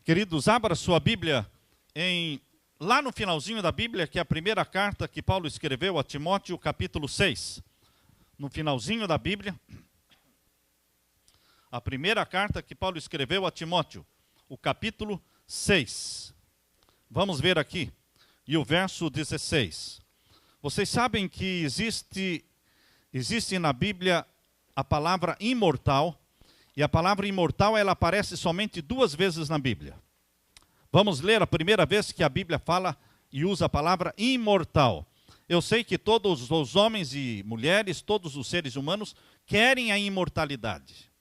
Queridos, abra sua Bíblia lá no finalzinho da Bíblia, que é a primeira carta que Paulo escreveu a Timóteo, capítulo 6. No finalzinho da Bíblia, a primeira carta que Paulo escreveu a Timóteo, o capítulo 6. Vamos ver aqui, e o verso 16. Vocês sabem que existe na Bíblia a palavra imortal, e a palavra imortal ela aparece somente 2 vezes na Bíblia. Vamos ler a primeira vez que a Bíblia fala e usa a palavra imortal. Eu sei que todos os homens e mulheres, todos os seres humanos querem a imortalidade.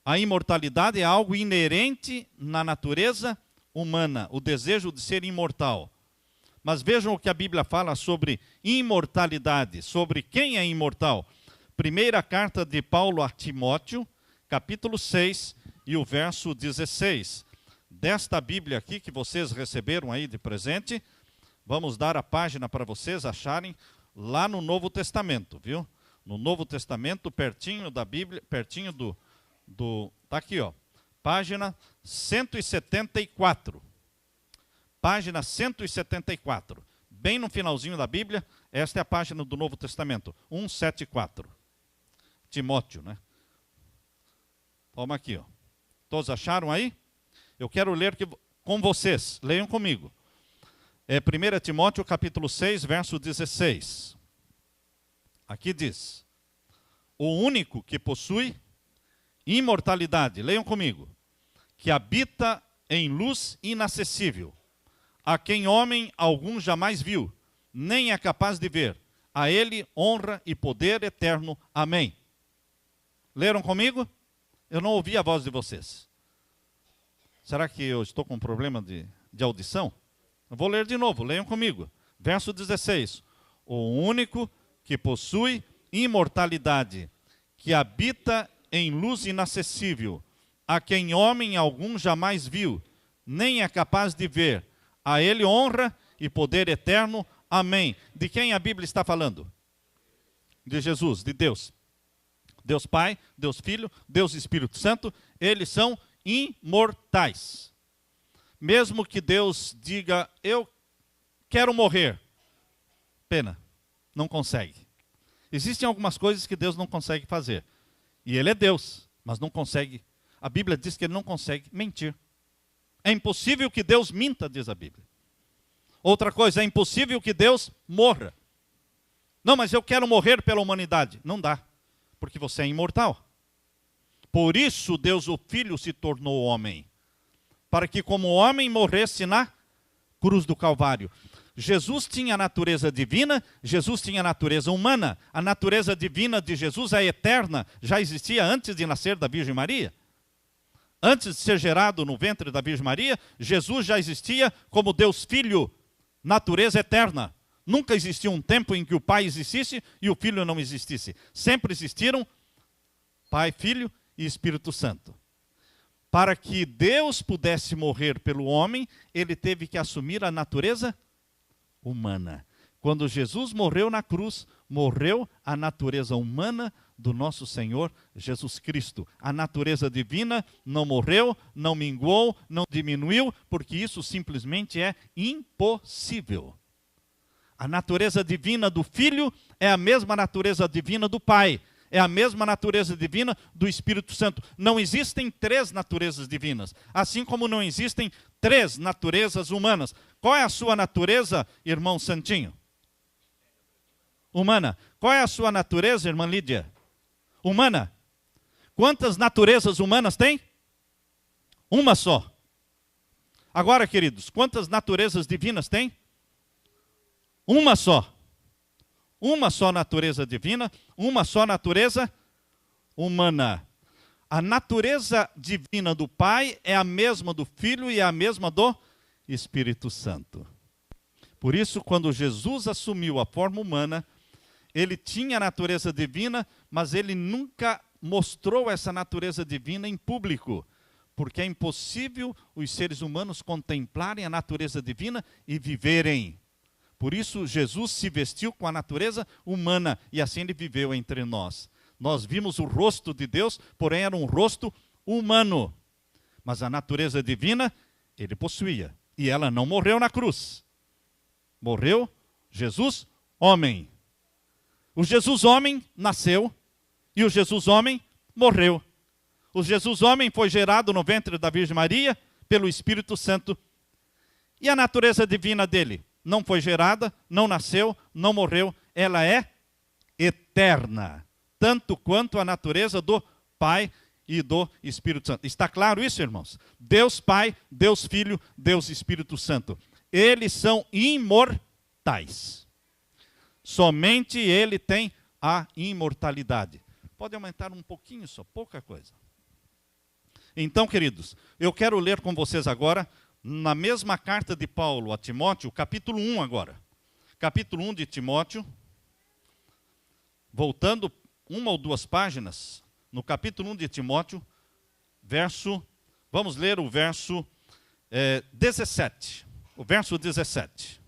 A imortalidade é algo inerente na natureza humana, o desejo de ser imortal. Mas vejam o que a Bíblia fala sobre imortalidade, sobre quem é imortal. Primeira carta de Paulo a Timóteo, capítulo 6 e o verso 16. Desta Bíblia aqui que vocês receberam aí de presente, vamos dar a página para vocês acharem lá no Novo Testamento, viu? No Novo Testamento, pertinho da Bíblia, pertinho tá aqui, ó. Página 174. Página 174. Bem no finalzinho da Bíblia, esta é a página do Novo Testamento, 174. Timóteo, né? Toma aqui, ó. Todos acharam aí? Eu quero ler com vocês. Leiam comigo. É 1 Timóteo, capítulo 6, verso 16. Aqui diz: o único que possui imortalidade, leiam comigo, que habita em luz inacessível, a quem homem algum jamais viu, nem é capaz de ver. A ele honra e poder eterno. Amém. Leram comigo? Eu não ouvi a voz de vocês. Será que eu estou com problema de audição? Eu vou ler de novo, leiam comigo. Verso 16. O único que possui imortalidade, que habita em luz inacessível, a quem homem algum jamais viu, nem é capaz de ver. A ele honra e poder eterno. Amém. De quem a Bíblia está falando? De Jesus, de Deus. Deus Pai, Deus Filho, Deus Espírito Santo, eles são imortais. Mesmo que Deus diga, eu quero morrer, pena, não consegue. Existem algumas coisas que Deus não consegue fazer. E Ele é Deus, mas não consegue. A Bíblia diz que Ele não consegue mentir. É impossível que Deus minta, diz a Bíblia. Outra coisa, é impossível que Deus morra. Não, mas eu quero morrer pela humanidade. Não dá, porque você é imortal. Por isso Deus o Filho se tornou homem, para que como homem morresse na cruz do Calvário. Jesus tinha a natureza divina, Jesus tinha a natureza humana. A natureza divina de Jesus é eterna, já existia antes de nascer da Virgem Maria. Antes de ser gerado no ventre da Virgem Maria, Jesus já existia como Deus Filho, natureza eterna. Nunca existiu um tempo em que o Pai existisse e o Filho não existisse. Sempre existiram Pai, Filho e Espírito Santo. Para que Deus pudesse morrer pelo homem, ele teve que assumir a natureza humana. Quando Jesus morreu na cruz, morreu a natureza humana do nosso Senhor Jesus Cristo. A natureza divina não morreu, não minguou, não diminuiu, porque isso simplesmente é impossível. A natureza divina do Filho é a mesma natureza divina do Pai. É a mesma natureza divina do Espírito Santo. Não existem 3 naturezas divinas, assim como não existem 3 naturezas humanas. Qual é a sua natureza, irmão Santinho? Humana. Qual é a sua natureza, irmã Lídia? Humana. Quantas naturezas humanas tem? Uma só. Agora, queridos, quantas naturezas divinas tem? Uma só. Uma só natureza divina, uma só natureza humana. A natureza divina do Pai é a mesma do Filho e é a mesma do Espírito Santo. Por isso, quando Jesus assumiu a forma humana, ele tinha a natureza divina, mas ele nunca mostrou essa natureza divina em público, porque é impossível os seres humanos contemplarem a natureza divina e viverem. Por isso, Jesus se vestiu com a natureza humana e assim ele viveu entre nós. Nós vimos o rosto de Deus, porém era um rosto humano. mas a natureza divina ele possuía. E ela não morreu na cruz. Morreu Jesus, homem. O Jesus homem nasceu e o Jesus homem morreu. O Jesus homem foi gerado no ventre da Virgem Maria pelo Espírito Santo. E a natureza divina dele não foi gerada, não nasceu, não morreu. Ela é eterna, tanto quanto a natureza do Pai e do Espírito Santo. Está claro isso, irmãos? Deus Pai, Deus Filho, Deus Espírito Santo. Eles são imortais. Somente ele tem a imortalidade. Pode aumentar um pouquinho só, pouca coisa. Então, queridos, eu quero ler com vocês agora, na mesma carta de Paulo a Timóteo, capítulo 1 agora. Capítulo 1 de Timóteo, voltando uma ou duas páginas, no capítulo 1 de Timóteo, vamos ler o verso 17. O verso 17.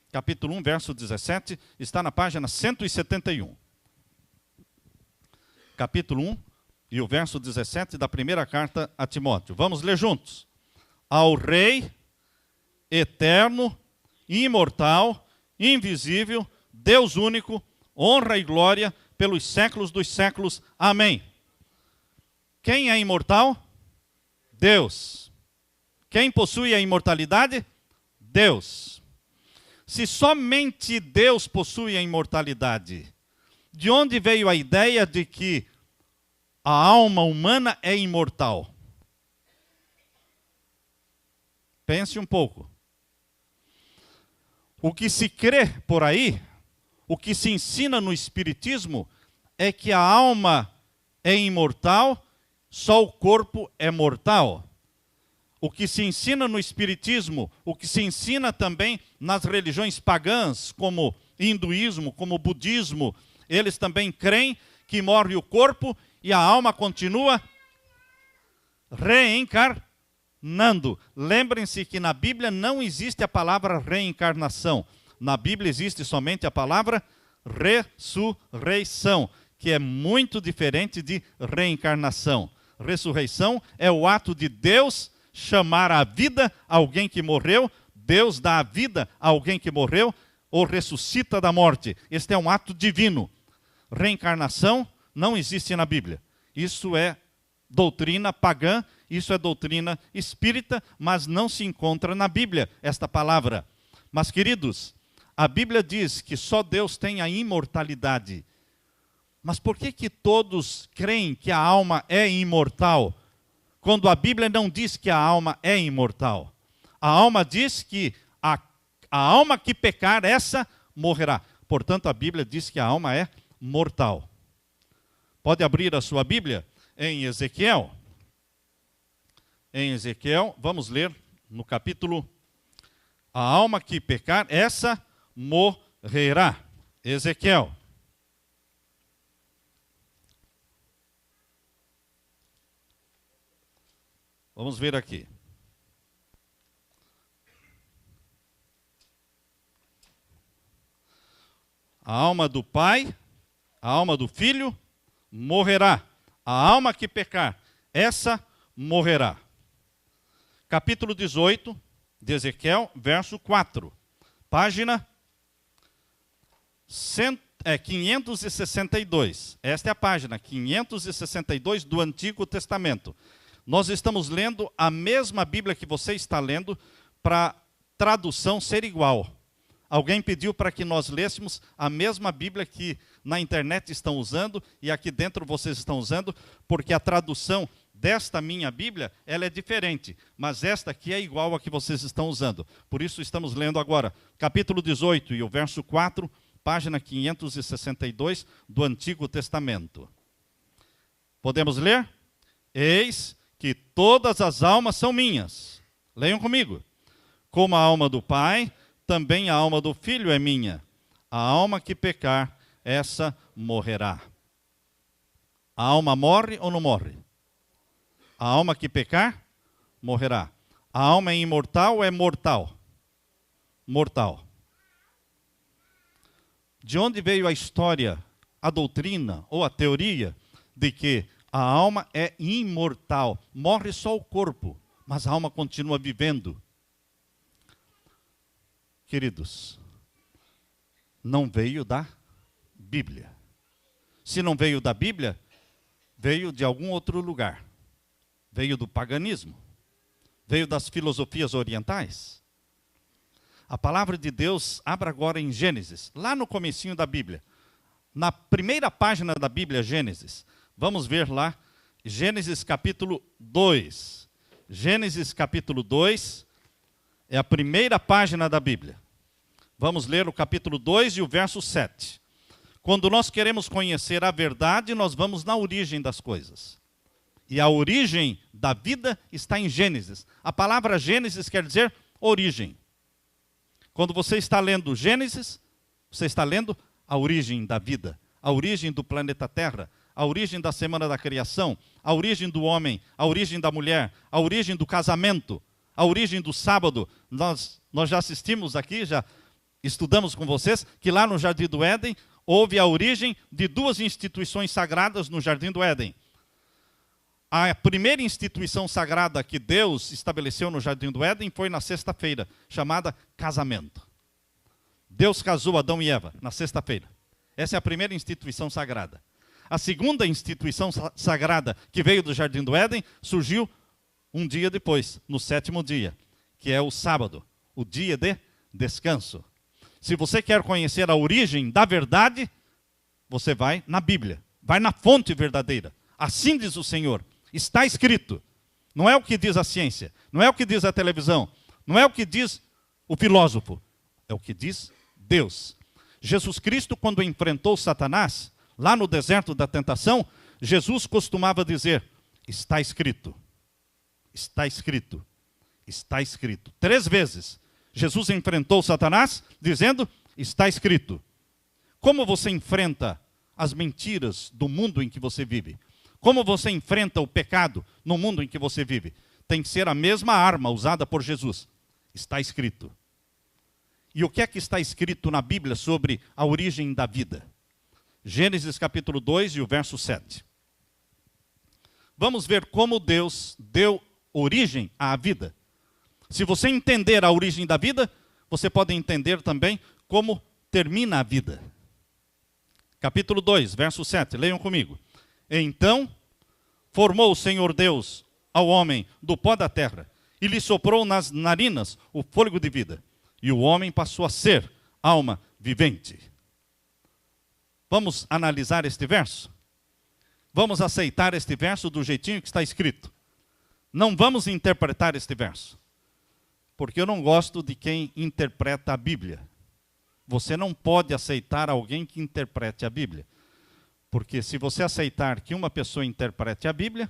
Capítulo 1, verso 17, está na página 171. Capítulo 1 e o verso 17 da primeira carta a Timóteo. Vamos ler juntos. Ao Rei, eterno, imortal, invisível, Deus único, honra e glória pelos séculos dos séculos. Amém. Quem é imortal? Deus. Quem possui a imortalidade? Deus. Se somente Deus possui a imortalidade, de onde veio a ideia de que a alma humana é imortal? Pense um pouco. O que se crê por aí, o que se ensina no Espiritismo, é que a alma é imortal, só o corpo é mortal. O que se ensina no Espiritismo, o que se ensina também nas religiões pagãs, como hinduísmo, como budismo, eles também creem que morre o corpo e a alma continua reencarnando. Lembrem-se que na Bíblia não existe a palavra reencarnação. Na Bíblia existe somente a palavra ressurreição, que é muito diferente de reencarnação. Ressurreição é o ato de Deus chamar à vida alguém que morreu, Deus dá a vida a alguém que morreu, ou ressuscita da morte. Este é um ato divino. Reencarnação não existe na Bíblia. Isso é doutrina pagã, isso é doutrina espírita, mas não se encontra na Bíblia esta palavra. Mas, queridos, a Bíblia diz que só Deus tem a imortalidade. Mas por que todos creem que a alma é imortal, quando a Bíblia não diz que a alma é imortal? A alma diz que a alma que pecar, essa morrerá. Portanto, a Bíblia diz que a alma é mortal. Pode abrir a sua Bíblia em Ezequiel. Em Ezequiel, vamos ler no capítulo: a alma que pecar, essa morrerá. Ezequiel. Vamos ver aqui. A alma do Pai, a alma do Filho, morrerá. A alma que pecar, essa morrerá. Capítulo 18 de Ezequiel, verso 4. Página 562. Esta é a página 562 do Antigo Testamento. Nós estamos lendo a mesma Bíblia que você está lendo, para tradução ser igual. Alguém pediu para que nós lêssemos a mesma Bíblia que na internet estão usando e aqui dentro vocês estão usando, porque a tradução desta minha Bíblia, ela é diferente, mas esta aqui é igual a que vocês estão usando. Por isso estamos lendo agora, capítulo 18 e o verso 4, página 562 do Antigo Testamento. Podemos ler? Eis que todas as almas são minhas. Leiam comigo. Como a alma do Pai, também a alma do Filho é minha. A alma que pecar, essa morrerá. A alma morre ou não morre? A alma que pecar, morrerá. A alma é imortal ou é mortal? Mortal. De onde veio a história, a doutrina ou a teoria de que a A alma é imortal. Morre só o corpo, mas a alma continua vivendo. Queridos, não veio da Bíblia. Se não veio da Bíblia, veio de algum outro lugar. Veio do paganismo. Veio das filosofias orientais. A palavra de Deus, abra agora em Gênesis, lá no comecinho da Bíblia. Na primeira página da Bíblia, Gênesis. Vamos ver lá, Gênesis capítulo 2. Gênesis capítulo 2 é a primeira página da Bíblia. Vamos ler o capítulo 2 e o verso 7. Quando nós queremos conhecer a verdade, nós vamos na origem das coisas. E a origem da vida está em Gênesis. A palavra Gênesis quer dizer origem. Quando você está lendo Gênesis, você está lendo a origem da vida, a origem do planeta Terra, a origem da semana da criação, a origem do homem, a origem da mulher, a origem do casamento, a origem do sábado. Nós já assistimos aqui, já estudamos com vocês, que lá no Jardim do Éden, houve a origem de duas instituições sagradas no Jardim do Éden. A primeira instituição sagrada que Deus estabeleceu no Jardim do Éden foi na sexta-feira, chamada casamento. Deus casou Adão e Eva na sexta-feira. Essa é a primeira instituição sagrada. A segunda instituição sagrada que veio do Jardim do Éden surgiu um dia depois, no sétimo dia, que é o sábado, o dia de descanso. Se você quer conhecer a origem da verdade, você vai na Bíblia, vai na fonte verdadeira. Assim diz o Senhor, está escrito. Não é o que diz a ciência, não é o que diz a televisão, não é o que diz o filósofo, é o que diz Deus. Jesus Cristo, quando enfrentou Satanás, lá no deserto da tentação, Jesus costumava dizer, está escrito, está escrito, está escrito. 3 vezes. Jesus enfrentou Satanás dizendo, está escrito. Como você enfrenta as mentiras do mundo em que você vive? Como você enfrenta o pecado no mundo em que você vive? Tem que ser a mesma arma usada por Jesus. Está escrito. E o que é que está escrito na Bíblia sobre a origem da vida? Gênesis capítulo 2 e o verso 7. Vamos ver como Deus deu origem à vida. Se você entender a origem da vida, você pode entender também como termina a vida. Capítulo 2, verso 7, leiam comigo. Então formou o Senhor Deus ao homem do pó da terra e lhe soprou nas narinas o fôlego de vida. E o homem passou a ser alma vivente. Vamos analisar este verso? Vamos aceitar este verso do jeitinho que está escrito. Não vamos interpretar este verso. Porque eu não gosto de quem interpreta a Bíblia. Você não pode aceitar alguém que interprete a Bíblia. Porque se você aceitar que uma pessoa interprete a Bíblia,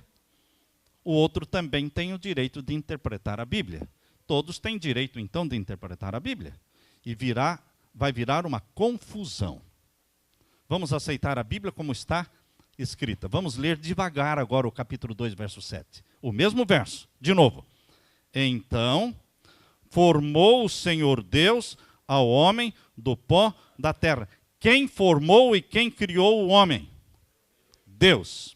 o outro também tem o direito de interpretar a Bíblia. Todos têm direito, então, de interpretar a Bíblia. E vai virar uma confusão. Vamos aceitar a Bíblia como está escrita. Vamos ler devagar agora o capítulo 2, verso 7. O mesmo verso, de novo. Então formou o Senhor Deus ao homem do pó da terra. Quem formou e quem criou o homem? Deus.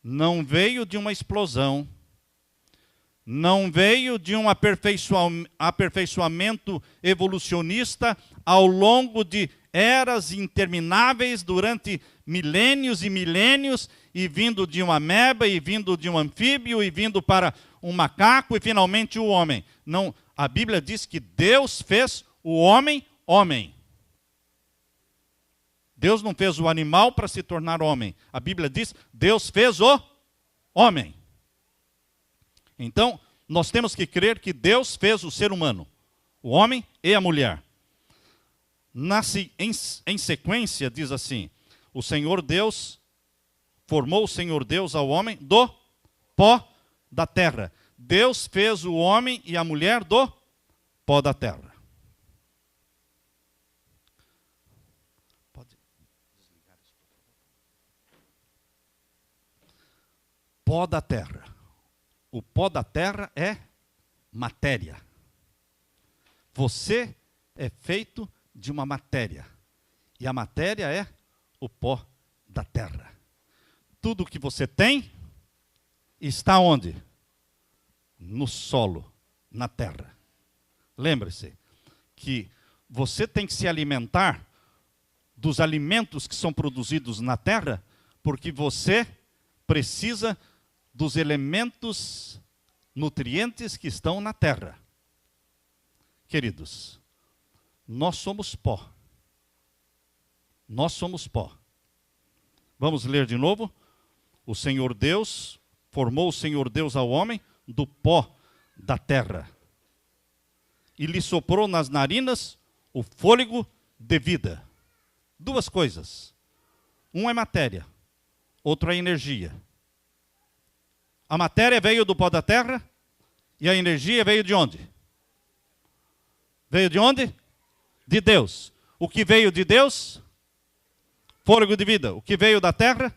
Não veio de uma explosão, não veio de um aperfeiçoamento evolucionista ao longo de eras intermináveis, durante milênios e milênios, e vindo de uma ameba, e vindo de um anfíbio, e vindo para um macaco, e finalmente o homem. Não, a Bíblia diz que Deus fez o homem, homem. Deus não fez o animal para se tornar homem. A Bíblia diz, Deus fez o homem. Então, nós temos que crer que Deus fez o ser humano, o homem e a mulher. Em sequência, diz assim, o Senhor Deus, formou o Senhor Deus ao homem do pó da terra. Deus fez o homem e a mulher do pó da terra. Pode desligar isso. Pó da terra. O pó da terra é matéria. Você é feito de uma matéria. E a matéria é o pó da terra. tudo que você tem está onde? No solo, na terra. Lembre-se que você tem que se alimentar dos alimentos que são produzidos na terra, porque você precisa dos elementos nutrientes que estão na terra. Queridos, nós somos pó. Nós somos pó. Vamos ler de novo? O Senhor Deus, formou o Senhor Deus ao homem do pó da terra. E lhe soprou nas narinas o fôlego de vida. Duas coisas. Um é matéria, outro é energia. A matéria veio do pó da terra e a energia veio de onde? Veio de onde? De Deus. O que veio de Deus? Fôlego de vida. O que veio da terra?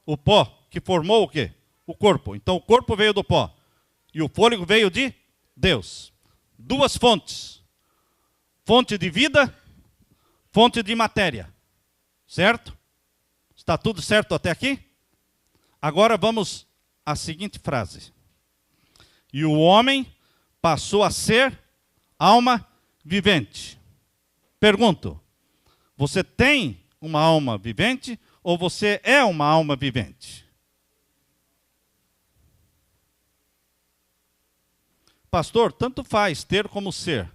O pó, que formou o quê? O corpo. Então o corpo veio do pó. E o fôlego veio de Deus. Duas fontes. Fonte de vida, fonte de matéria. Certo? Está tudo certo até aqui? Agora vamos à seguinte frase. E o homem passou a ser alma vivente. Pergunto, você tem uma alma vivente ou você é uma alma vivente? Pastor, tanto faz ter como ser.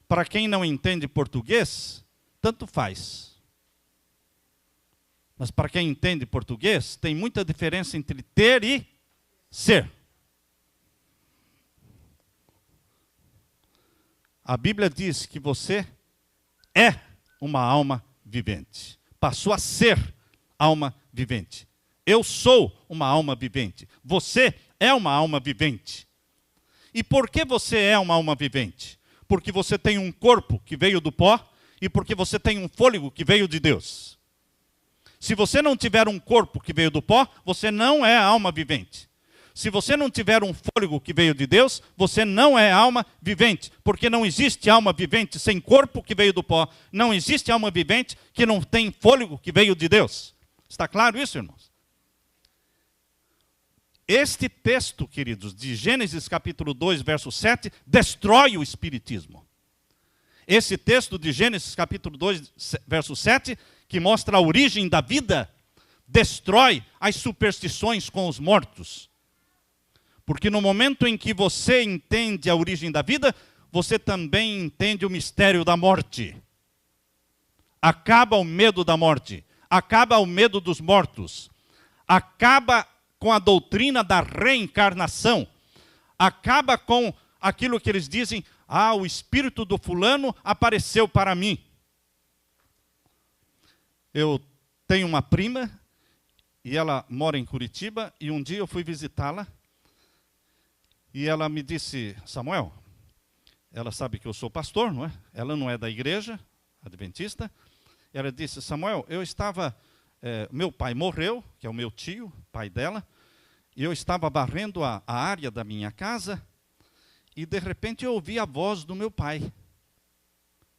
Para quem não entende português, tanto faz. Mas para quem entende português, tem muita diferença entre ter e ser. A Bíblia diz que você é uma alma vivente. Passou a ser alma vivente. Eu sou uma alma vivente. Você é uma alma vivente. E por que você é uma alma vivente? Porque você tem um corpo que veio do pó e porque você tem um fôlego que veio de Deus. Se você não tiver um corpo que veio do pó, você não é alma vivente. Se você não tiver um fôlego que veio de Deus, você não é alma vivente. Porque não existe alma vivente sem corpo que veio do pó. Não existe alma vivente que não tem fôlego que veio de Deus. Está claro isso, irmãos? Este texto, queridos, de Gênesis capítulo 2, verso 7, destrói o espiritismo. Esse texto de Gênesis capítulo 2, verso 7, que mostra a origem da vida, destrói as superstições com os mortos. Porque no momento em que você entende a origem da vida, você também entende o mistério da morte. Acaba o medo da morte, acaba o medo dos mortos, acaba com a doutrina da reencarnação, acaba com aquilo que eles dizem, o espírito do fulano apareceu para mim. Eu tenho uma prima, e ela mora em Curitiba, e um dia eu fui visitá-la, e ela me disse, Samuel, ela sabe que eu sou pastor, não é? Ela não é da igreja adventista. Ela disse, Samuel, eu estava, meu pai morreu, que é o meu tio, pai dela, e eu estava varrendo a área da minha casa, e de repente eu ouvi a voz do meu pai.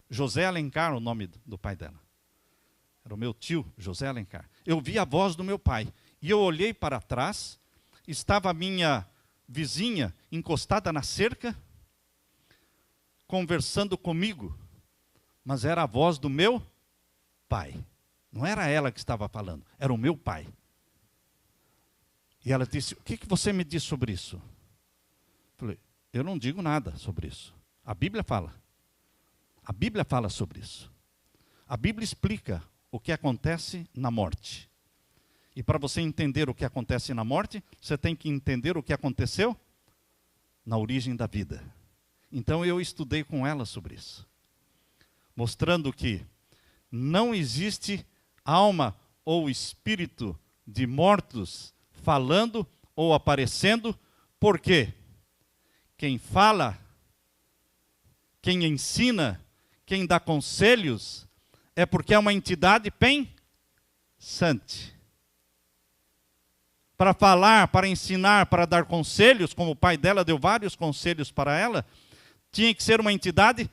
José Alencar, o nome do pai dela. Era o meu tio, José Alencar. Eu ouvi a voz do meu pai, e eu olhei para trás, estava a minha vizinha encostada na cerca, conversando comigo, mas era a voz do meu pai. Não era ela que estava falando, era o meu pai. E ela disse, o que você me diz sobre isso? Eu falei, eu não digo nada sobre isso. A Bíblia fala. A Bíblia fala sobre isso. A Bíblia explica o que acontece na morte. E para você entender o que acontece na morte, você tem que entender o que aconteceu na origem da vida. Então eu estudei com ela sobre isso, mostrando que não existe alma ou espírito de mortos falando ou aparecendo, porque quem fala, quem ensina, quem dá conselhos, é porque é uma entidade pensante. Para falar, para ensinar, para dar conselhos, como o pai dela deu vários conselhos para ela, tinha que ser uma entidade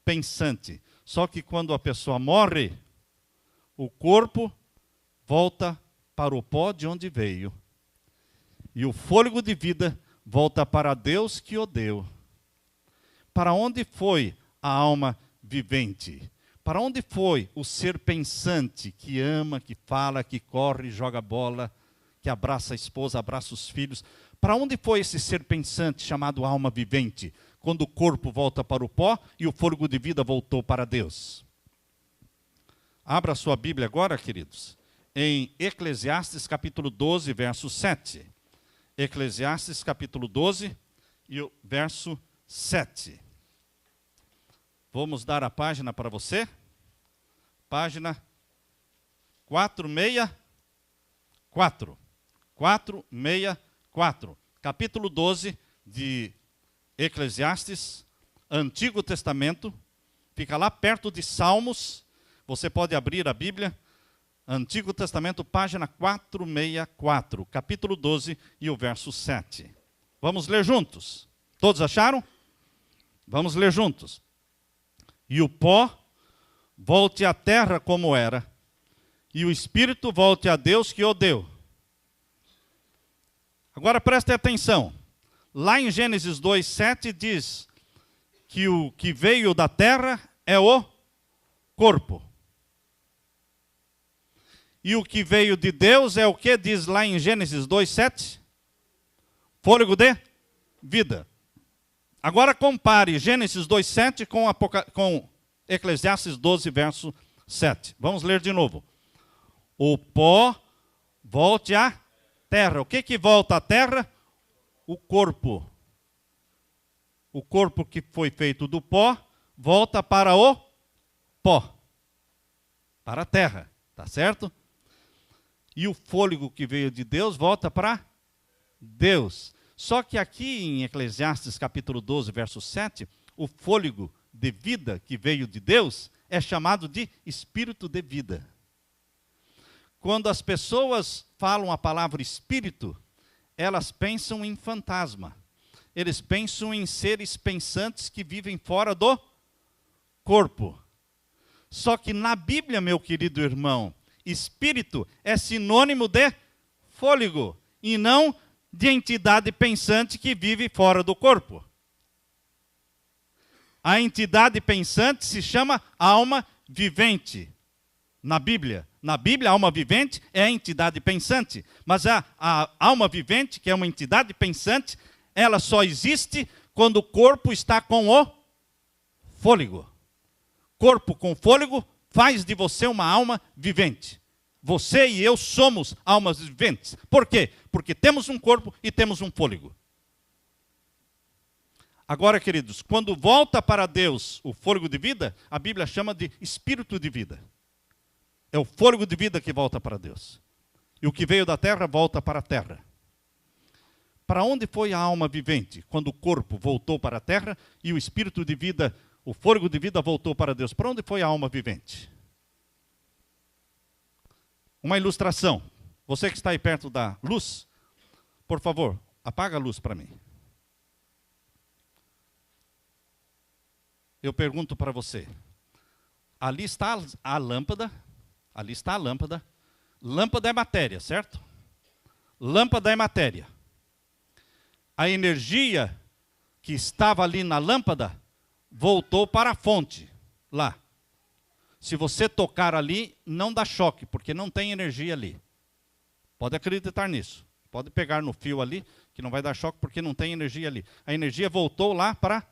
pensante. Só que quando a pessoa morre, o corpo volta para o pó de onde veio, e o fôlego de vida volta para Deus que o deu. Para onde foi a alma vivente? Para onde foi o ser pensante que ama, que fala, que corre, joga bola, que abraça a esposa, abraça os filhos? Para onde foi esse ser pensante chamado alma vivente, quando o corpo volta para o pó e o fôlego de vida voltou para Deus? Abra sua Bíblia agora, queridos, em Eclesiastes capítulo 12, verso 7. Eclesiastes capítulo 12 e o verso 7. Vamos dar a página para você. Página 464. 464. Capítulo 12 de Eclesiastes, Antigo Testamento. Fica lá perto de Salmos. Você pode abrir a Bíblia. Antigo Testamento, página 464. Capítulo 12 e o verso 7. Vamos ler juntos. Todos acharam? Vamos ler juntos. E o pó volte à terra como era, e o espírito volte a Deus que o deu. Agora preste atenção. Lá em Gênesis 2:7 diz que o que veio da terra é o corpo. E o que veio de Deus é o que diz lá em Gênesis 2:7? Fôlego de vida. Agora compare Gênesis 2:7 com Eclesiastes 12, verso 7. Vamos ler de novo. O pó volte à terra. O que volta à terra? O corpo. O corpo que foi feito do pó volta para o pó. Para a terra. Tá certo? E o fôlego que veio de Deus volta para Deus. Só que aqui em Eclesiastes capítulo 12, verso 7, o fôlego de vida que veio de Deus é chamado de espírito de vida. Quando as pessoas falam a palavra espírito, elas pensam em fantasma. Eles pensam em seres pensantes que vivem fora do corpo. Só que na Bíblia, meu querido irmão, espírito é sinônimo de fôlego e não de entidade pensante que vive fora do corpo. A entidade pensante se chama alma vivente. Na Bíblia, a alma vivente é a entidade pensante. Mas a alma vivente, que é uma entidade pensante, ela só existe quando o corpo está com o fôlego. Corpo com fôlego faz de você uma alma vivente. Você e eu somos almas viventes. Por quê? Porque temos um corpo e temos um fôlego. Agora, queridos, quando volta para Deus o fôlego de vida, a Bíblia chama de espírito de vida. É o fôlego de vida que volta para Deus. E o que veio da terra volta para a terra. Para onde foi a alma vivente? Quando o corpo voltou para a terra e o espírito de vida, o fôlego de vida voltou para Deus. Para onde foi a alma vivente? Uma ilustração. Você que está aí perto da luz, por favor, apaga a luz para mim. Eu pergunto para você. Ali está a lâmpada. Ali está a lâmpada. Lâmpada é matéria, certo? Lâmpada é matéria. A energia que estava ali na lâmpada voltou para a fonte, lá. Se você tocar ali, não dá choque, porque não tem energia ali. Pode acreditar nisso. Pode pegar no fio ali, que não vai dar choque, porque não tem energia ali. A energia voltou lá para a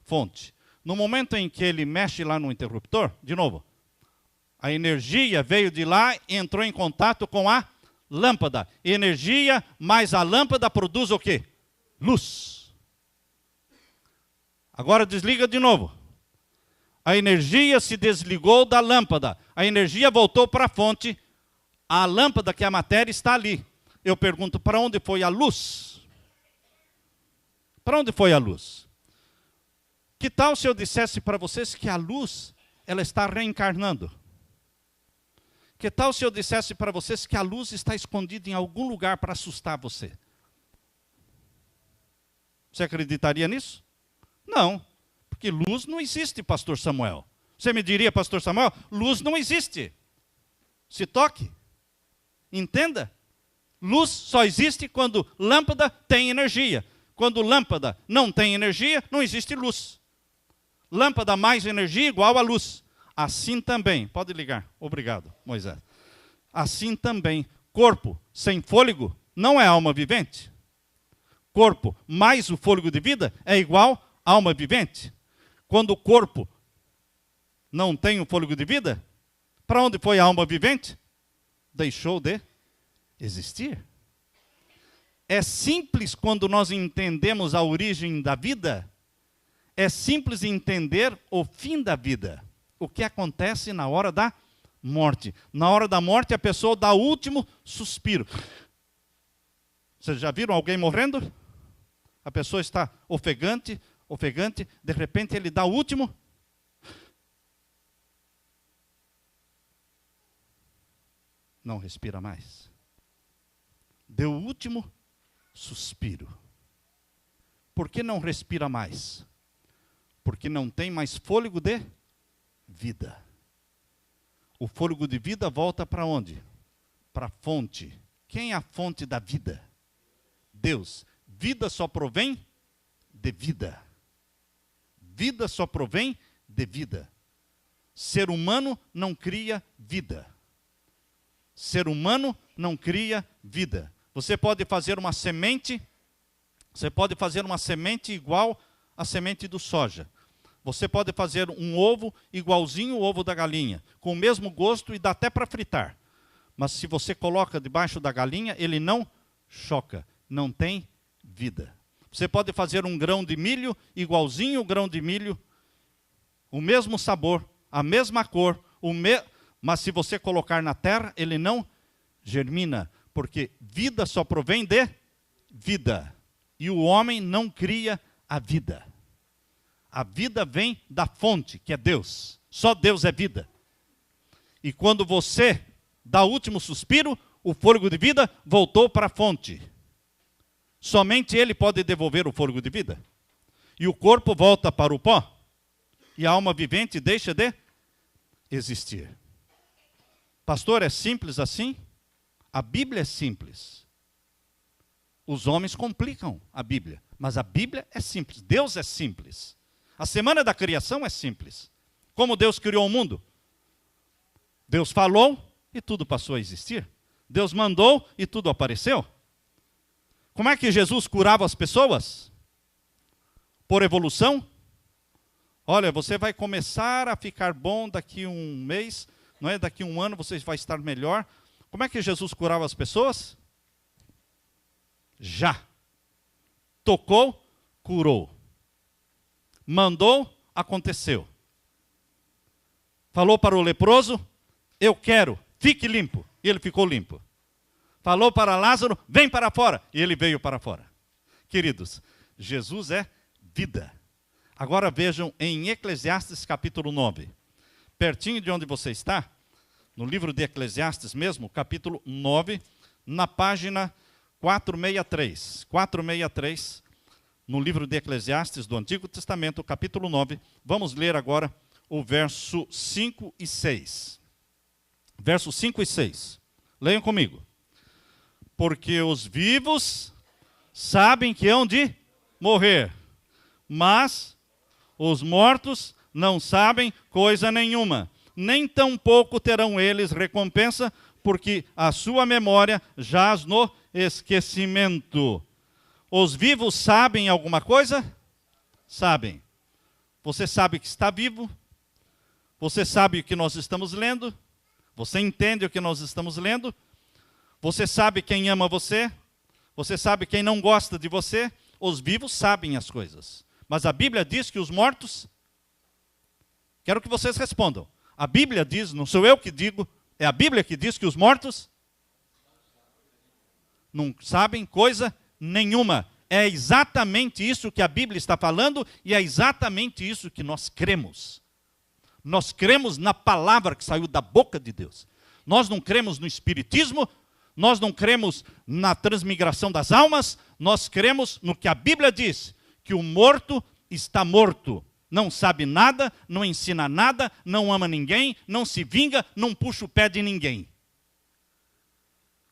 fonte. No momento em que ele mexe lá no interruptor, de novo, a energia veio de lá e entrou em contato com a lâmpada. Energia mais a lâmpada produz o quê? Luz. Agora desliga de novo. A energia se desligou da lâmpada. A energia voltou para a fonte. A lâmpada, que é a matéria, está ali. Eu pergunto, para onde foi a luz? Para onde foi a luz? Que tal se eu dissesse para vocês que a luz, ela está reencarnando? Que tal se eu dissesse para vocês que a luz está escondida em algum lugar para assustar você? Você acreditaria nisso? Não, porque luz não existe, pastor Samuel. Você me diria, pastor Samuel, luz não existe. Se toque. Entenda. Luz só existe quando lâmpada tem energia. Quando lâmpada não tem energia, não existe luz. Lâmpada mais energia igual a luz. Assim também, pode ligar, obrigado, Moisés. Assim também, corpo sem fôlego não é alma vivente. Corpo mais o fôlego de vida é igual a alma vivente. Quando o corpo não tem o fôlego de vida, para onde foi a alma vivente? Deixou de existir. É simples quando nós entendemos a origem da vida, é simples entender o fim da vida. O que acontece na hora da morte. Na hora da morte, a pessoa dá o último suspiro. Vocês já viram alguém morrendo? A pessoa está ofegante, de repente ele dá o último. Não respira mais. Deu o último suspiro. Por que não respira mais? Porque não tem mais fôlego de vida. O fôlego de vida volta para onde? Para a fonte. Quem é a fonte da vida? Deus. Vida só provém de vida. Vida só provém de vida. Ser humano não cria vida. Ser humano não cria vida. Você pode fazer uma semente, igual à semente do soja. Você pode fazer um ovo igualzinho ao ovo da galinha, com o mesmo gosto e dá até para fritar. Mas se você coloca debaixo da galinha, ele não choca, não tem vida. Você pode fazer um grão de milho igualzinho ao grão de milho, o mesmo sabor, a mesma cor, mas se você colocar na terra, ele não germina, porque vida só provém de vida. E o homem não cria a vida. A vida vem da fonte, que é Deus. Só Deus é vida. E quando você dá o último suspiro, o fôlego de vida voltou para a fonte. Somente Ele pode devolver o fôlego de vida. E o corpo volta para o pó. E a alma vivente deixa de existir. Pastor, é simples assim? A Bíblia é simples. Os homens complicam a Bíblia. Mas a Bíblia é simples. Deus é simples. A semana da criação é simples. Como Deus criou o mundo? Deus falou e tudo passou a existir. Deus mandou e tudo apareceu. Como é que Jesus curava as pessoas? Por evolução? Olha, você vai começar a ficar bom daqui um mês, não é? Daqui um ano você vai estar melhor. Como é que Jesus curava as pessoas? Já. Tocou, curou. Mandou, aconteceu. Falou para o leproso, eu quero, fique limpo. E ele ficou limpo. Falou para Lázaro, vem para fora. E ele veio para fora. Queridos, Jesus é vida. Agora vejam em Eclesiastes capítulo 9. Pertinho de onde você está, no livro de Eclesiastes mesmo, capítulo 9, na página 463. 463, no livro de Eclesiastes do Antigo Testamento, capítulo 9. Vamos ler agora o verso 5 e 6. Verso 5 e 6. Leiam comigo. Porque os vivos sabem que hão de morrer, mas os mortos não sabem coisa nenhuma, nem tampouco terão eles recompensa, porque a sua memória jaz no esquecimento. Os vivos sabem alguma coisa? Sabem. Você sabe que está vivo? Você sabe o que nós estamos lendo? Você entende o que nós estamos lendo? Você sabe quem ama você? Você sabe quem não gosta de você? Os vivos sabem as coisas. Mas a Bíblia diz que os mortos... Quero que vocês respondam. A Bíblia diz, não sou eu que digo, é a Bíblia que diz que os mortos não sabem coisa nenhuma. É exatamente isso que a Bíblia está falando e é exatamente isso que nós cremos. Nós cremos na palavra que saiu da boca de Deus. Nós não cremos no espiritismo, nós não cremos na transmigração das almas, nós cremos no que a Bíblia diz, que o morto está morto. Não sabe nada, não ensina nada, não ama ninguém, não se vinga, não puxa o pé de ninguém.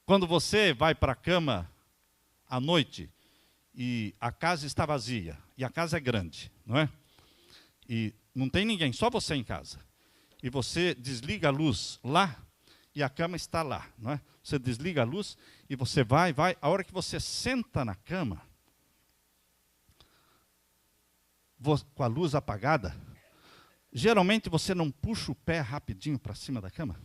Quando você vai para a cama à noite e a casa está vazia, e a casa é grande, não é? E não tem ninguém, só você em casa. E você desliga a luz lá, e a cama está lá, não é? Você desliga a luz e você vai. A hora que você senta na cama, com a luz apagada, geralmente você não puxa o pé rapidinho para cima da cama?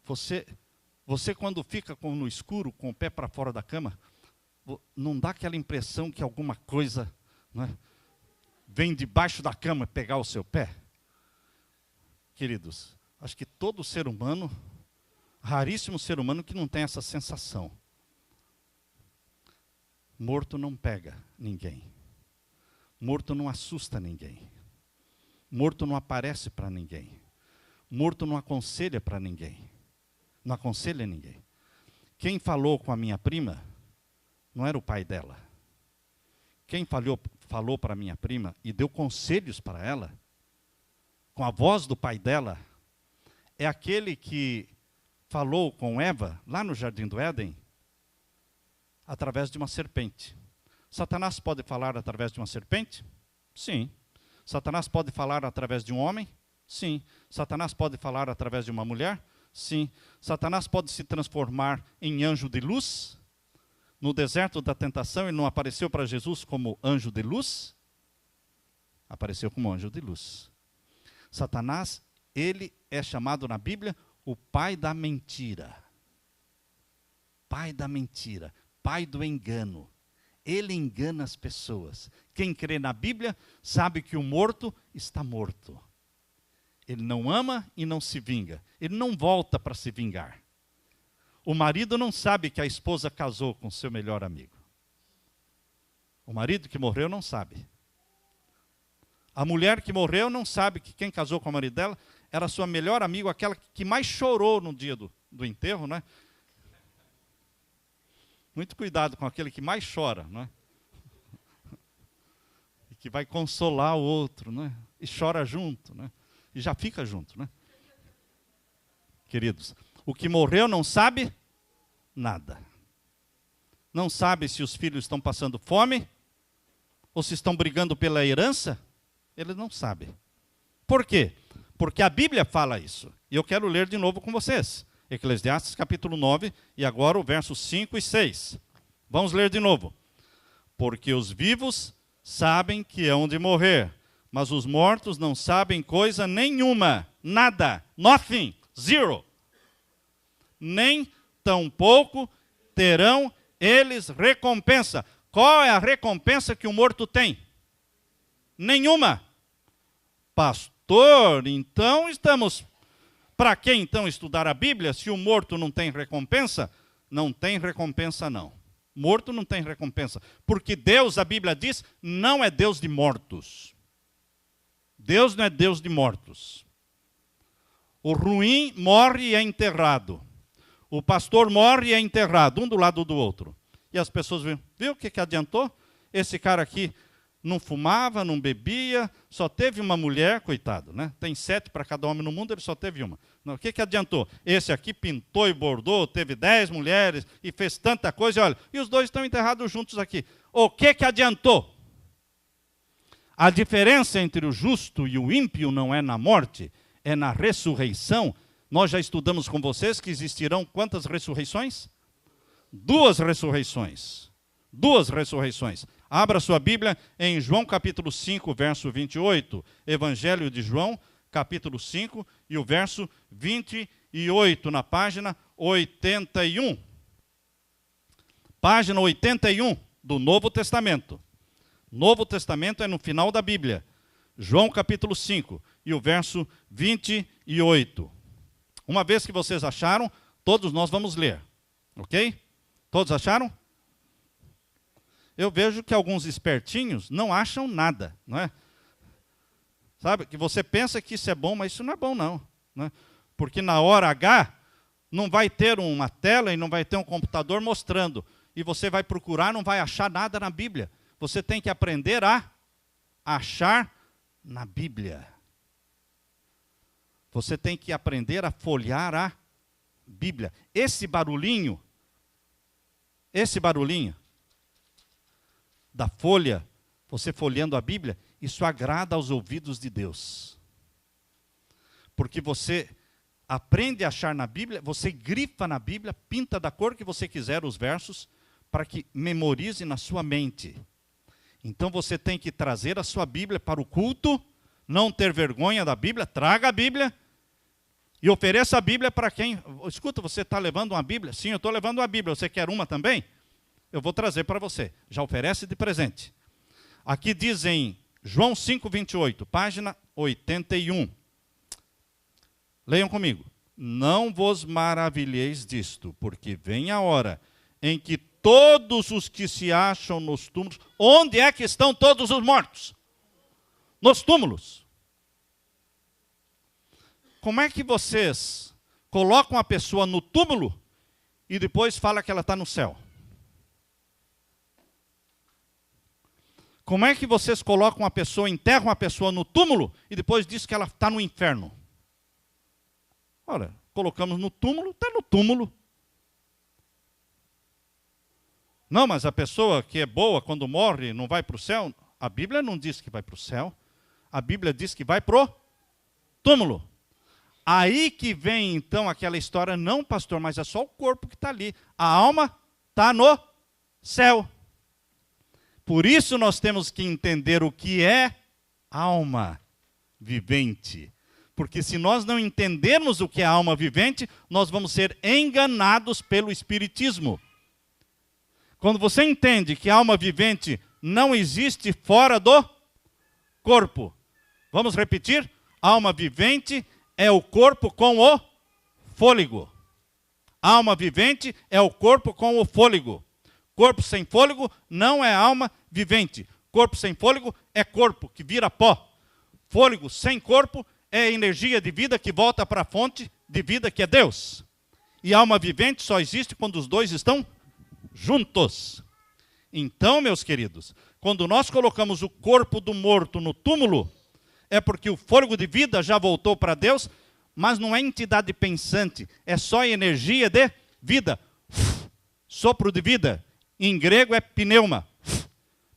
Você quando fica no escuro, com o pé para fora da cama, não dá aquela impressão que alguma coisa, não é, vem debaixo da cama pegar o seu pé? Queridos, acho que todo ser humano, raríssimo ser humano que não tem essa sensação. Morto não pega ninguém. Morto não assusta ninguém. Morto não aparece para ninguém. Morto não aconselha para ninguém. Não aconselha ninguém. Quem falou com a minha prima não era o pai dela. Quem falou para a minha prima e deu conselhos para ela, com a voz do pai dela, é aquele que falou com Eva, lá no Jardim do Éden, através de uma serpente. Satanás pode falar através de uma serpente? Sim. Satanás pode falar através de um homem? Sim. Satanás pode falar através de uma mulher? Sim. Satanás pode se transformar em anjo de luz? No deserto da tentação, ele não apareceu para Jesus como anjo de luz? Apareceu como anjo de luz. Satanás, ele é chamado na Bíblia o pai da mentira. Pai da mentira, pai do engano. Ele engana as pessoas. Quem crê na Bíblia sabe que o morto está morto. Ele não ama e não se vinga. Ele não volta para se vingar. O marido não sabe que a esposa casou com seu melhor amigo. O marido que morreu não sabe. A mulher que morreu não sabe que quem casou com o marido dela era sua melhor amiga, aquela que mais chorou no dia do enterro, né? Muito cuidado com aquele que mais chora, não é? E que vai consolar o outro, não é? E chora junto, né? E já fica junto, né? Queridos, o que morreu não sabe nada. Não sabe se os filhos estão passando fome ou se estão brigando pela herança. Ele não sabe. Por quê? Porque a Bíblia fala isso. E eu quero ler de novo com vocês. Eclesiastes capítulo 9 e agora o versos 5 e 6. Vamos ler de novo. Porque os vivos sabem que hão de morrer, mas os mortos não sabem coisa nenhuma, nada, nothing, zero. Nem tampouco terão eles recompensa. Qual é a recompensa que o morto tem? Nenhuma. Pastor, então estamos... Para que então estudar a Bíblia se o morto não tem recompensa? Não tem recompensa não. Morto não tem recompensa. Porque Deus, a Bíblia diz, não é Deus de mortos. Deus não é Deus de mortos. O ruim morre e é enterrado. O pastor morre e é enterrado, um do lado do outro. E as pessoas viu o que adiantou? Esse cara aqui não fumava, não bebia, só teve uma mulher, coitado, né? Tem 7 para cada homem no mundo, ele só teve uma. Não, o que adiantou? Esse aqui pintou e bordou, teve 10 mulheres e fez tanta coisa, e olha, e os dois estão enterrados juntos aqui. O que adiantou? A diferença entre o justo e o ímpio não é na morte, é na ressurreição. Nós já estudamos com vocês que existirão quantas ressurreições? 2 ressurreições. 2 ressurreições. Abra sua Bíblia em João capítulo 5, verso 28. Evangelho de João, capítulo 5, e o verso 28, na página 81. Página 81 do Novo Testamento. Novo Testamento é no final da Bíblia. João capítulo 5 e o verso 28. Uma vez que vocês acharam, todos nós vamos ler. Ok? Todos acharam? Eu vejo que alguns espertinhos não acham nada, não é? Sabe, que você pensa que isso é bom, mas isso não é bom não, né? Porque na hora H não vai ter uma tela e não vai ter um computador mostrando. E você vai procurar, não vai achar nada na Bíblia. Você tem que aprender a achar na Bíblia. Você tem que aprender a folhear a Bíblia. Esse barulhinho da folha, você folheando a Bíblia, isso agrada aos ouvidos de Deus. Porque você aprende a achar na Bíblia, você grifa na Bíblia, pinta da cor que você quiser os versos, para que memorize na sua mente. Então você tem que trazer a sua Bíblia para o culto, não ter vergonha da Bíblia, traga a Bíblia e ofereça a Bíblia para quem... Escuta, você está levando uma Bíblia? Sim, eu estou levando uma Bíblia. Você quer uma também? Eu vou trazer para você. Já oferece de presente. Aqui diz em João 5:28, página 81. Leiam comigo. Não vos maravilheis disto, porque vem a hora em que todos os que se acham nos túmulos... Onde é que estão todos os mortos? Nos túmulos. Como é que vocês colocam a pessoa no túmulo e depois fala que ela está no céu? Como é que vocês colocam a pessoa, enterram a pessoa no túmulo e depois diz que ela está no inferno? Ora, colocamos no túmulo, está no túmulo. Não, mas a pessoa que é boa quando morre não vai para o céu? A Bíblia não diz que vai para o céu. A Bíblia diz que vai para o túmulo. Aí que vem então aquela história, não pastor, mas é só o corpo que está ali. A alma está no céu. Por isso nós temos que entender o que é alma vivente. Porque se nós não entendermos o que é alma vivente, nós vamos ser enganados pelo espiritismo. Quando você entende que a alma vivente não existe fora do corpo. Vamos repetir? Alma vivente é o corpo com o fôlego. Alma vivente é o corpo com o fôlego. Corpo sem fôlego não é alma vivente. Corpo sem fôlego é corpo que vira pó. Fôlego sem corpo é energia de vida que volta para a fonte de vida que é Deus. E alma vivente só existe quando os dois estão juntos. Então, meus queridos, quando nós colocamos o corpo do morto no túmulo, é porque o fôlego de vida já voltou para Deus, mas não é entidade pensante, é só energia de vida. Sopro de vida. Em grego é pneuma.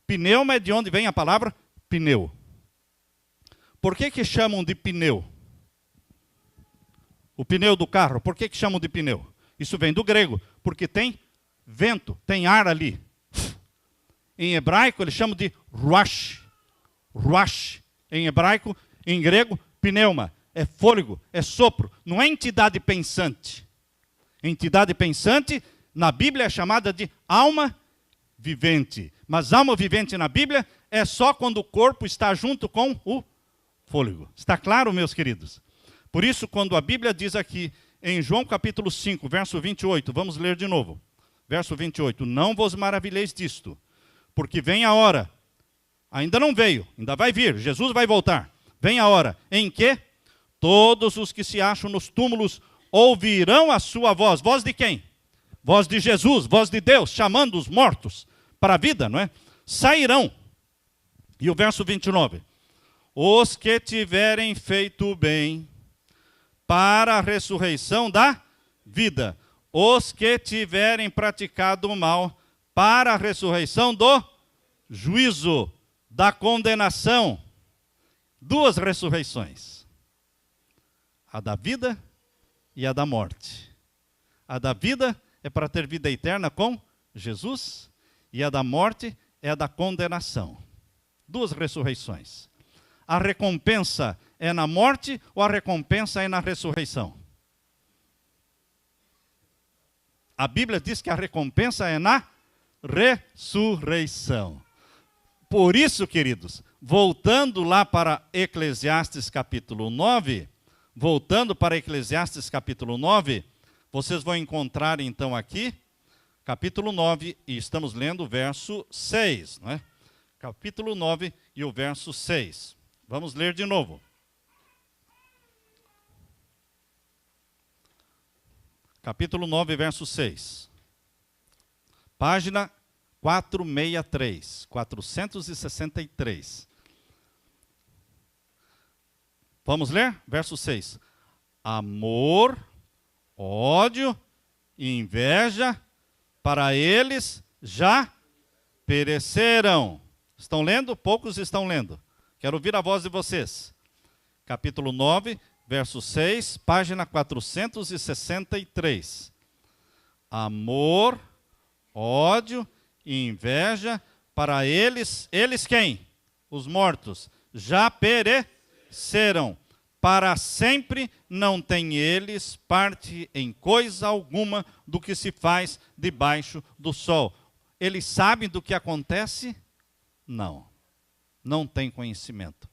Pneuma é de onde vem a palavra pneu. Por que chamam de pneu? O pneu do carro, por que chamam de pneu? Isso vem do grego, porque tem vento, tem ar ali. Em hebraico eles chamam de ruach. Ruach. Em hebraico, em grego, pneuma. É fôlego, é sopro. Não é entidade pensante. Entidade pensante, na Bíblia é chamada de alma vivente. Mas alma vivente na Bíblia é só quando o corpo está junto com o fôlego. Está claro, meus queridos? Por isso, quando a Bíblia diz aqui, em João capítulo 5, verso 28, vamos ler de novo. Verso 28, não vos maravilheis disto, porque vem a hora, ainda não veio, ainda vai vir, Jesus vai voltar. Vem a hora em que todos os que se acham nos túmulos ouvirão a sua voz. Voz de quem? Voz de Jesus, voz de Deus, chamando os mortos para a vida, não é? Sairão. E o verso 29. Os que tiverem feito o bem para a ressurreição da vida. Os que tiverem praticado o mal para a ressurreição do juízo, da condenação. Duas ressurreições. A da vida e a da morte. A da vida é para ter vida eterna com Jesus e a da morte é a da condenação. Duas ressurreições. A recompensa é na morte ou a recompensa é na ressurreição? A Bíblia diz que a recompensa é na ressurreição. Por isso, queridos, voltando lá para Eclesiastes capítulo 9, vocês vão encontrar então aqui, capítulo 9, e estamos lendo o verso 6, não é? Capítulo 9 e o verso 6. Vamos ler de novo. Capítulo 9, verso 6. Página 463. Vamos ler? Verso 6. amor, ódio e inveja, para eles já pereceram. Estão lendo? Poucos estão lendo. Quero ouvir a voz de vocês. Capítulo 9, verso 6, página 463. Amor, ódio e inveja, para eles quem? Os mortos, já pereceram. Para sempre não têm eles parte em coisa alguma do que se faz debaixo do sol. Eles sabem do que acontece? Não. Não têm conhecimento.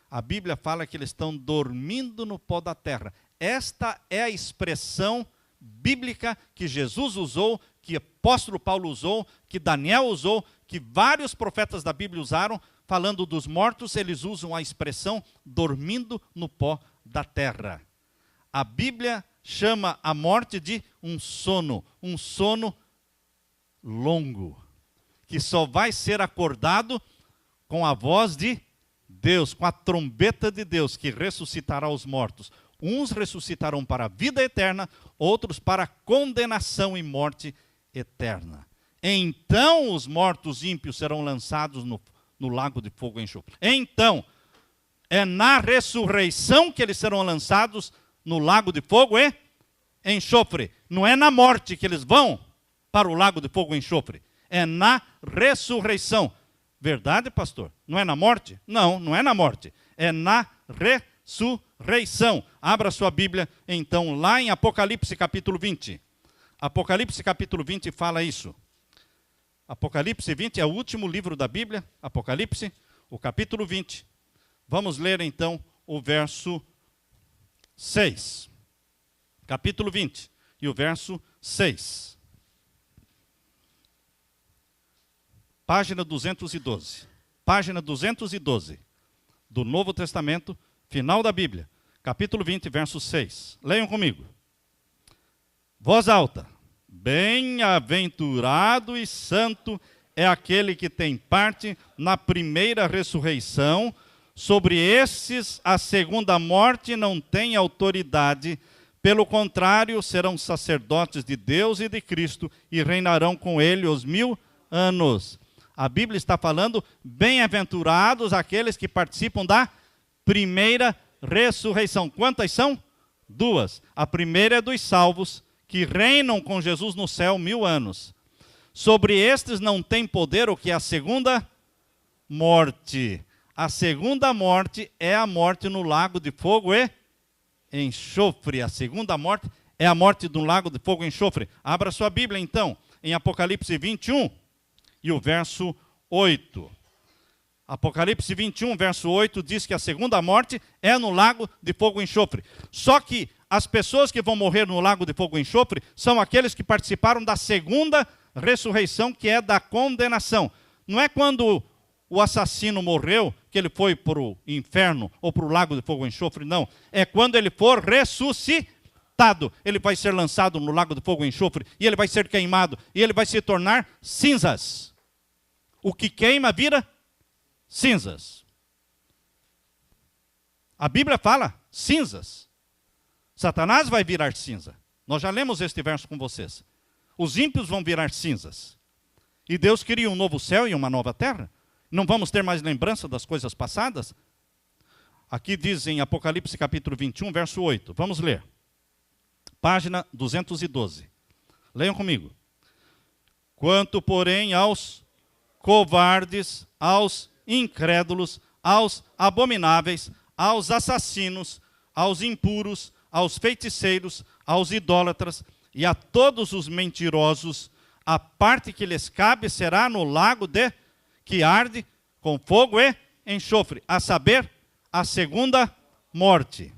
A Bíblia fala que eles estão dormindo no pó da terra. Esta é a expressão bíblica que Jesus usou, que o apóstolo Paulo usou, que Daniel usou, que vários profetas da Bíblia usaram. Falando dos mortos, eles usam a expressão dormindo no pó da terra. A Bíblia chama a morte de um sono longo, que só vai ser acordado com a voz de Deus, com a trombeta de Deus, que ressuscitará os mortos. Uns ressuscitarão para a vida eterna, outros para a condenação e morte eterna. Então os mortos ímpios serão lançados no lago de fogo e enxofre. Então, é na ressurreição que eles serão lançados no lago de fogo e enxofre. Não é na morte que eles vão para o lago de fogo e enxofre. É na ressurreição. Verdade, pastor? Não é na morte? Não, não é na morte. É na ressurreição. Abra sua Bíblia, então, lá em Apocalipse capítulo 20. Apocalipse capítulo 20 fala isso. Apocalipse 20 é o último livro da Bíblia, Apocalipse, o capítulo 20. Vamos ler então o verso 6. Capítulo 20 e o verso 6. Página 212. Página 212 do Novo Testamento, final da Bíblia. Capítulo 20, verso 6. Leiam comigo. Voz alta. Bem-aventurado e santo é aquele que tem parte na primeira ressurreição. Sobre esses, a segunda morte não tem autoridade. Pelo contrário, serão sacerdotes de Deus e de Cristo e reinarão com ele os 1000 anos. A Bíblia está falando, bem-aventurados aqueles que participam da primeira ressurreição. Quantas são? 2. A primeira é dos salvos, que reinam com Jesus no céu 1000 anos. Sobre estes não tem poder o que é a segunda morte. A segunda morte é a morte no lago de fogo e enxofre. A segunda morte é a morte do lago de fogo e enxofre. Abra sua Bíblia então, em Apocalipse 21 e o verso 8. Apocalipse 21, verso 8, diz que a segunda morte é no lago de fogo e enxofre. Só que as pessoas que vão morrer no lago de fogo e enxofre são aqueles que participaram da segunda ressurreição, que é da condenação. Não é quando o assassino morreu que ele foi para o inferno ou para o lago de fogo e enxofre, não. É quando ele for ressuscitado. Ele vai ser lançado no lago de fogo e enxofre e ele vai ser queimado e ele vai se tornar cinzas. O que queima vira cinzas. A Bíblia fala cinzas. Satanás vai virar cinza. Nós já lemos este verso com vocês. Os ímpios vão virar cinzas. E Deus cria um novo céu e uma nova terra. Não vamos ter mais lembrança das coisas passadas? Aqui diz em Apocalipse capítulo 21, verso 8. Vamos ler. Página 212. Leiam comigo. Quanto, porém, aos covardes, aos incrédulos, aos abomináveis, aos assassinos, aos impuros, aos feiticeiros, aos idólatras e a todos os mentirosos, a parte que lhes cabe será no lago que arde com fogo e enxofre, a saber, a segunda morte.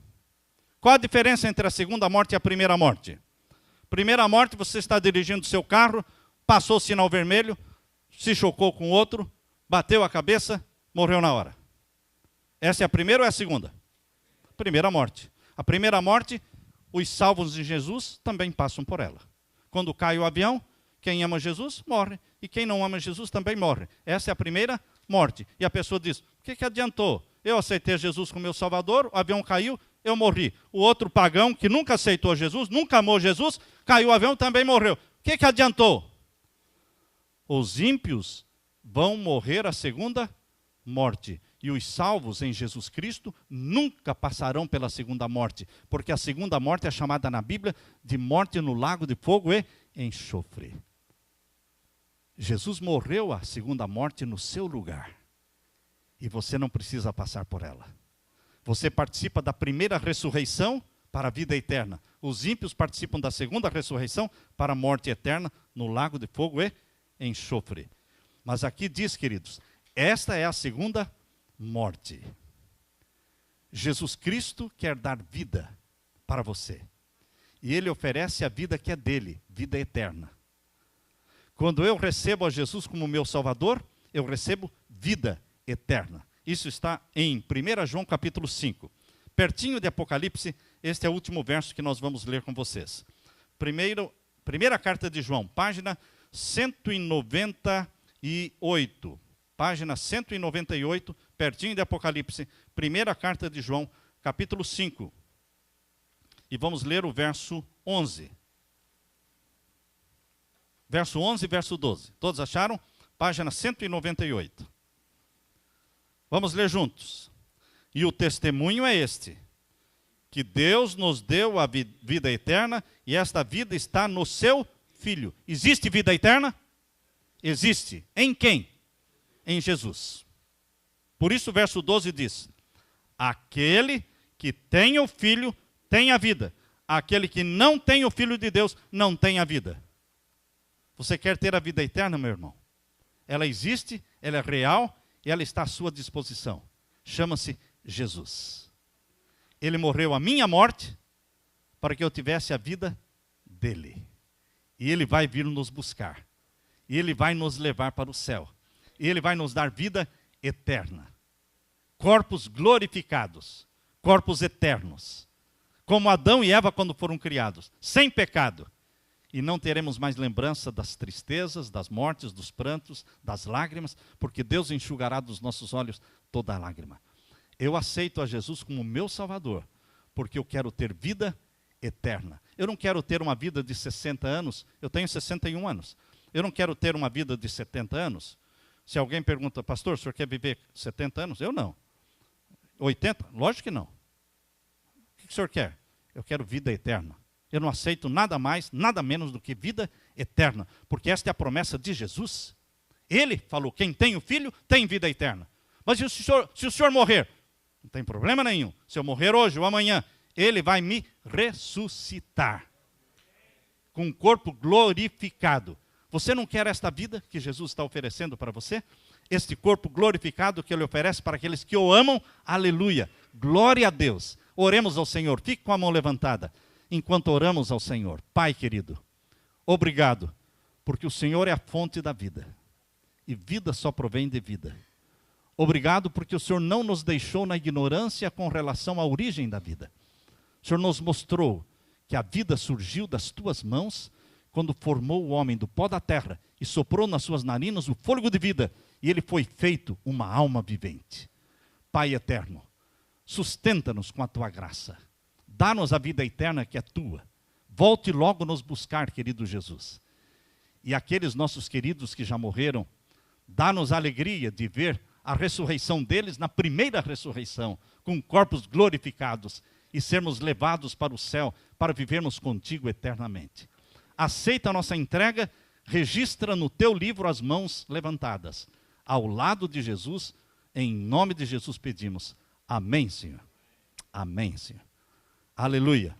Qual a diferença entre a segunda morte e a primeira morte? Primeira morte, você está dirigindo seu carro, passou o sinal vermelho, se chocou com outro, bateu a cabeça, morreu na hora. Essa é a primeira ou é a segunda? Primeira morte. A primeira morte, os salvos de Jesus também passam por ela. Quando cai o avião, quem ama Jesus morre. E quem não ama Jesus também morre. Essa é a primeira morte. E a pessoa diz, o que adiantou? Eu aceitei Jesus como meu Salvador, o avião caiu, eu morri. O outro pagão, que nunca aceitou Jesus, nunca amou Jesus, caiu o avião, também morreu. O que adiantou? Os ímpios vão morrer a segunda morte. E os salvos em Jesus Cristo nunca passarão pela segunda morte. Porque a segunda morte é chamada na Bíblia de morte no lago de fogo e enxofre. Jesus morreu a segunda morte no seu lugar. E você não precisa passar por ela. Você participa da primeira ressurreição para a vida eterna. Os ímpios participam da segunda ressurreição para a morte eterna no lago de fogo e enxofre. Mas aqui diz, queridos, esta é a segunda morte. Jesus Cristo quer dar vida para você. E Ele oferece a vida que é dele, vida eterna. Quando eu recebo a Jesus como meu Salvador, eu recebo vida eterna. Isso está em 1 João capítulo 5. Pertinho de Apocalipse, este é o último verso que nós vamos ler com vocês. Primeira carta de João, página 198. Página 198, pertinho de Apocalipse. Primeira carta de João, capítulo 5. E vamos ler o verso 11. Verso 11 e verso 12. Todos acharam? Página 198. Vamos ler juntos. E o testemunho é este, que Deus nos deu a vida eterna, e esta vida está no seu Filho. Existe vida eterna? Existe. Em quem? Em Jesus. Por isso o verso 12 diz: aquele que tem o Filho tem a vida. Aquele que não tem o Filho de Deus não tem a vida. Você quer ter a vida eterna, meu irmão? Ela existe, ela é real e ela está à sua disposição. Chama-se Jesus. Ele morreu a minha morte para que eu tivesse a vida dele. E Ele vai vir nos buscar. E Ele vai nos levar para o céu. E Ele vai nos dar vida eterna. Corpos glorificados. Corpos eternos. Como Adão e Eva quando foram criados. Sem pecado. E não teremos mais lembrança das tristezas, das mortes, dos prantos, das lágrimas, porque Deus enxugará dos nossos olhos toda a lágrima. Eu aceito a Jesus como meu Salvador, porque eu quero ter vida eterna. Eu não quero ter uma vida de 60 anos, eu tenho 61 anos. Eu não quero ter uma vida de 70 anos. Se alguém pergunta, pastor, o senhor quer viver 70 anos? Eu não. 80? Lógico que não. O que o senhor quer? Eu quero vida eterna. Eu não aceito nada mais, nada menos do que vida eterna. Porque esta é a promessa de Jesus. Ele falou, quem tem o Filho, tem vida eterna. Mas se o senhor morrer? Não tem problema nenhum. Se eu morrer hoje ou amanhã, Ele vai me ressuscitar. Com um corpo glorificado. Você não quer esta vida que Jesus está oferecendo para você? Este corpo glorificado que Ele oferece para aqueles que o amam? Aleluia. Glória a Deus. Oremos ao Senhor. Fique com a mão levantada. Enquanto oramos ao Senhor. Pai querido, obrigado, porque o Senhor é a fonte da vida. E vida só provém de vida. Obrigado porque o Senhor não nos deixou na ignorância com relação à origem da vida. O Senhor nos mostrou que a vida surgiu das tuas mãos quando formou o homem do pó da terra e soprou nas suas narinas o fôlego de vida. E ele foi feito uma alma vivente. Pai eterno, sustenta-nos com a tua graça. Dá-nos a vida eterna que é tua. Volte logo nos buscar, querido Jesus. E aqueles nossos queridos que já morreram, dá-nos a alegria de ver a ressurreição deles na primeira ressurreição, com corpos glorificados, e sermos levados para o céu, para vivermos contigo eternamente. Aceita a nossa entrega, registra no teu livro as mãos levantadas. Ao lado de Jesus, em nome de Jesus pedimos. Amém, Senhor. Amém, Senhor. Aleluia.